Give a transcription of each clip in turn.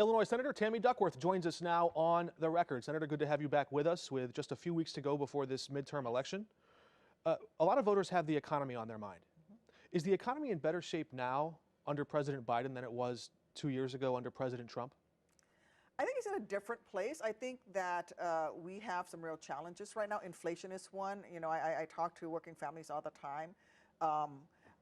Illinois Senator Tammy Duckworth joins us now on the record. Senator, good to have you back with us with just a few weeks to go before this midterm election. A lot of voters have the economy on their mind. Is the economy in better shape now under President Biden than it was 2 years ago under President Trump? I think it's in a different place. I think that we have some real challenges right now. Inflation is one. You know, I talk to working families all the time.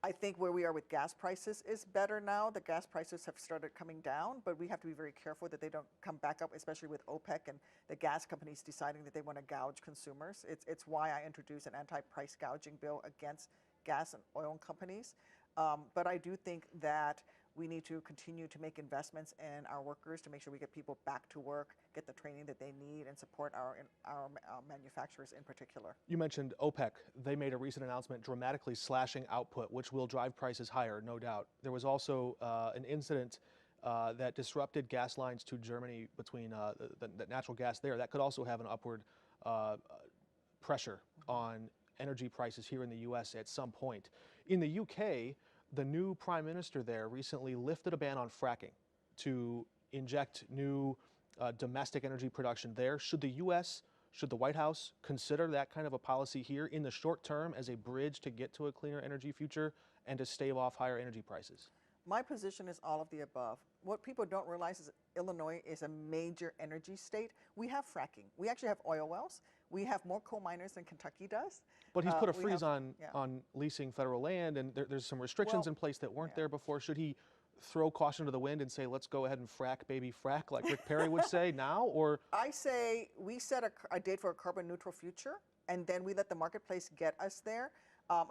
I think where we are with gas prices is better now. The gas prices have started coming down, but we have to be very careful that they don't come back up, especially with OPEC and the gas companies deciding that they want to gouge consumers. It's why I introduced an anti-price gouging bill against gas and oil companies. But I do think that we need to continue to make investments in our workers to make sure we get people back to work, get the training that they need, and support our manufacturers in particular. You mentioned OPEC. They made a recent announcement dramatically slashing output, which will drive prices higher, no doubt. There was also an incident that disrupted gas lines to Germany between the natural gas there. That could also have an upward pressure on energy prices here in the U.S. at some point. In the U.K., the new prime minister there recently lifted a ban on fracking to inject new domestic energy production there. Should the U.S., should the White House consider that kind of a policy here in the short term as a bridge to get to a cleaner energy future and to stave off higher energy prices? My position is all of the above. What people don't realize is Illinois is a major energy state. We have fracking. We actually have oil wells. We have more coal miners than Kentucky does. But he's put a freeze on leasing federal land, and there's some restrictions in place that weren't there before. Should he throw caution to the wind and say, let's go ahead and frack, baby, frack, like Rick Perry would say now? Or I say we set a date for a carbon neutral future, and then we let the marketplace get us there.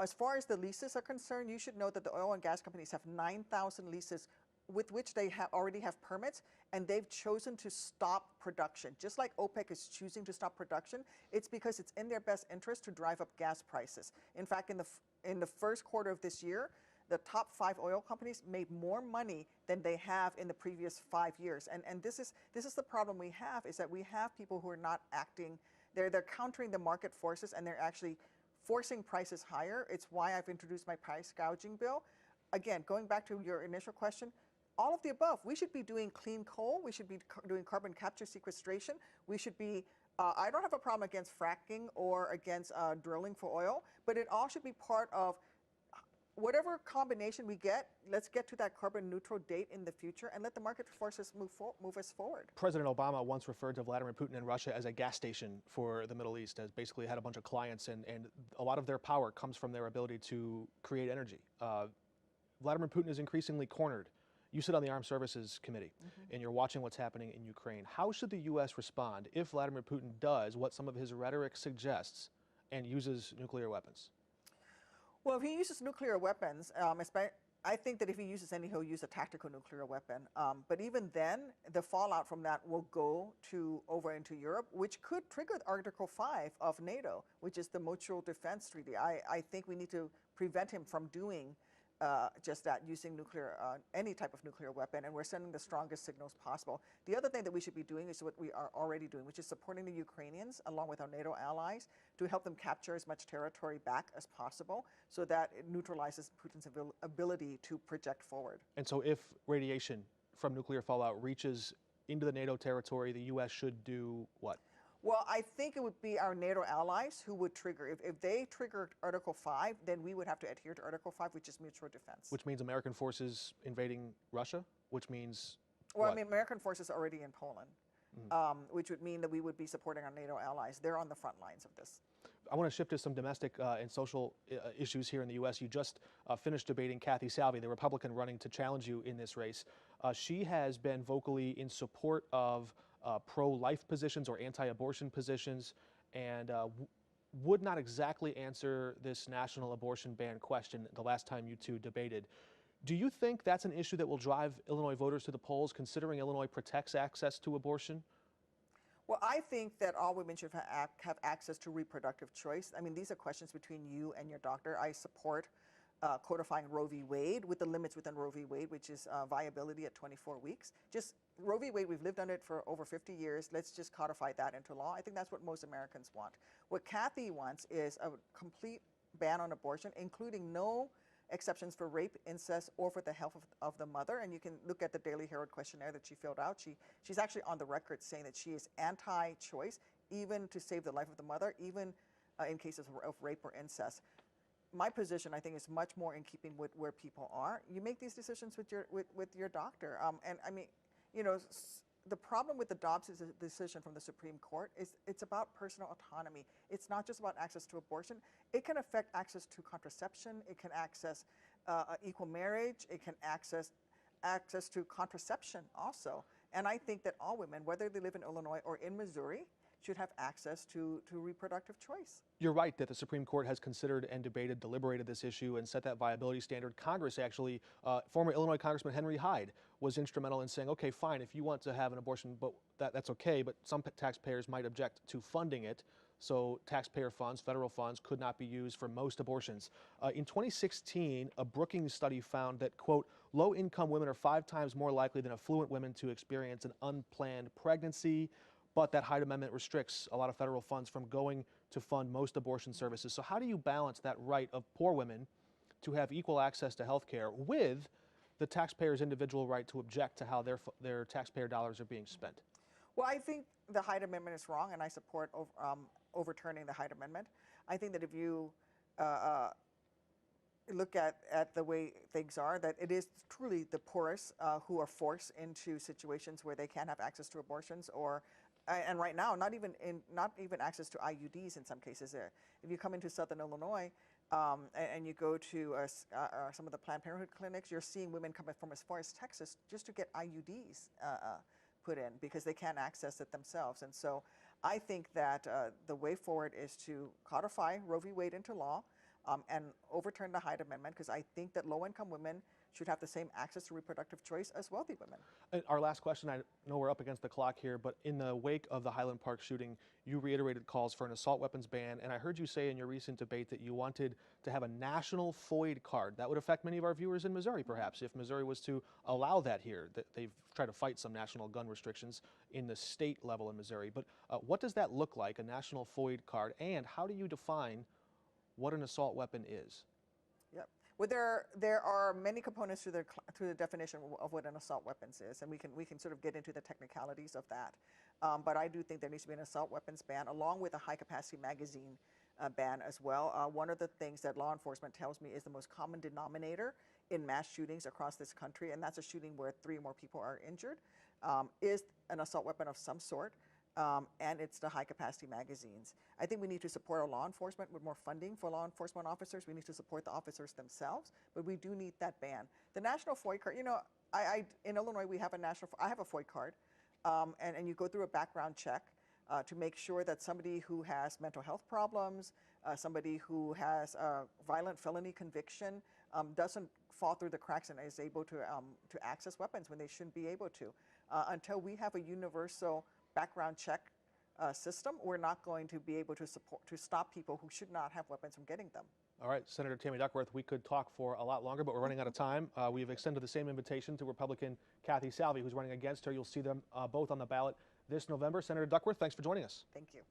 As far as the leases are concerned, you should know that the oil and gas companies have 9,000 leases with which they already have permits, and they've chosen to stop production. Just like OPEC is choosing to stop production, it's because it's in their best interest to drive up gas prices. In fact, in the first quarter of this year, the top 5 oil companies made more money than they have in the previous 5 years. And this is the problem we have, is that we have people who are not acting. They're countering the market forces, and they're actually forcing prices higher. It's why I've introduced my price gouging bill. Again, going back to your initial question, all of the above. We should be doing clean coal. We should be doing carbon capture sequestration. We should be, I don't have a problem against fracking or against drilling for oil, but it all should be part of whatever combination we get. Let's get to that carbon neutral date in the future and let the market forces move us forward. President Obama once referred to Vladimir Putin and Russia as a gas station for the Middle East, as basically had a bunch of clients, and a lot of their power comes from their ability to create energy. Vladimir Putin is increasingly cornered. You sit on the Armed Services Committee, and you're watching what's happening in Ukraine. How should the U.S. respond if Vladimir Putin does what some of his rhetoric suggests and uses nuclear weapons? Well, if he uses nuclear weapons, I think that if he uses any, he'll use a tactical nuclear weapon. But even then, the fallout from that will go over into Europe, which could trigger Article 5 of NATO, which is the Mutual Defense Treaty. I think we need to prevent him from doing just that, using nuclear, any type of nuclear weapon, and we're sending the strongest signals possible. The other thing that we should be doing is what we are already doing, which is supporting the Ukrainians along with our NATO allies to help them capture as much territory back as possible so that it neutralizes Putin's ability to project forward. And so if radiation from nuclear fallout reaches into the NATO territory, the U.S. should do what? Well, I think it would be our NATO allies who would trigger. If they triggered Article 5, then we would have to adhere to Article 5, which is mutual defense. Which means American forces invading Russia? Which means Well, what? I mean, American forces are already in Poland, which would mean that we would be supporting our NATO allies. They're on the front lines of this. I want to shift to some domestic and social issues here in the U.S. You just finished debating Kathy Salvi, the Republican running to challenge you in this race. She has been vocally in support of pro-life positions or anti-abortion positions, and would not exactly answer this national abortion ban question the last time you two debated. Do you think that's an issue that will drive Illinois voters to the polls, considering Illinois protects access to abortion? Well, I think that all women should have access to reproductive choice. I mean, these are questions between you and your doctor. I support codifying Roe v. Wade with the limits within Roe v. Wade, which is viability at 24 weeks. Just Roe v. Wade, we've lived under it for over 50 years. Let's just codify that into law. I think that's what most Americans want. What Kathy wants is a complete ban on abortion, including no exceptions for rape, incest, or for the health of the mother. And you can look at the Daily Herald questionnaire that she filled out. She's actually on the record saying that she is anti-choice, even to save the life of the mother, even in cases of rape or incest. My position, I think, is much more in keeping with where people are. You make these decisions with your doctor. And I mean, you know, the problem with the Dobbs decision from the Supreme Court is it's about personal autonomy. It's not just about access to abortion. It can affect access to contraception. It can access equal marriage. It can access to contraception also. And I think that all women, whether they live in Illinois or in Missouri, should have access to reproductive choice. You're right that the Supreme Court has considered and debated, deliberated this issue and set that viability standard. Congress actually, former Illinois Congressman Henry Hyde was instrumental in saying, okay, fine, if you want to have an abortion, but that's okay, but some taxpayers might object to funding it. So taxpayer funds, federal funds, could not be used for most abortions. In 2016, a Brookings study found that, quote, low-income women are 5 times more likely than affluent women to experience an unplanned pregnancy. But that Hyde Amendment restricts a lot of federal funds from going to fund most abortion services. So how do you balance that right of poor women to have equal access to health care with the taxpayer's individual right to object to how their taxpayer dollars are being spent? Well, I think the Hyde Amendment is wrong, and I support overturning the Hyde Amendment. I think that if you look at the way things are, that it is truly the poorest who are forced into situations where they can't have access to abortions, or and right now, not even access to IUDs in some cases. If you come into Southern Illinois and you go to some of the Planned Parenthood clinics, you're seeing women coming from as far as Texas just to get IUDs put in because they can't access it themselves. And so I think that the way forward is to codify Roe v. Wade into law and overturn the Hyde Amendment, because I think that low-income women should have the same access to reproductive choice as wealthy women. And our last question, I know we're up against the clock here, but in the wake of the Highland Park shooting, you reiterated calls for an assault weapons ban, and I heard you say in your recent debate that you wanted to have a national FOID card. That would affect many of our viewers in Missouri, perhaps, if Missouri was to allow that here. They've tried to fight some national gun restrictions in the state level in Missouri. But what does that look like, a national FOID card, and how do you define what an assault weapon is? Yep. Well, there are many components to the definition of what an assault weapons is, and we can sort of get into the technicalities of that. But I do think there needs to be an assault weapons ban, along with a high-capacity magazine ban as well. One of the things that law enforcement tells me is the most common denominator in mass shootings across this country, and that's a shooting where 3 or more people are injured, is an assault weapon of some sort. And it's the high-capacity magazines. I think we need to support our law enforcement with more funding for law enforcement officers. We need to support the officers themselves, but we do need that ban. The national FOID card, you know, in Illinois we have I have a FOID card, and you go through a background check to make sure that somebody who has mental health problems, somebody who has a violent felony conviction, doesn't fall through the cracks and is able to access weapons when they shouldn't be able to. Until we have a universal background check system, we're not going to be able to stop people who should not have weapons from getting them. All right, Senator Tammy Duckworth, we could talk for a lot longer, but we're running out of time. We've extended the same invitation to Republican Kathy Salvi, who's running against her. You'll see them both on the ballot this November. Senator Duckworth, thanks for joining us. Thank you.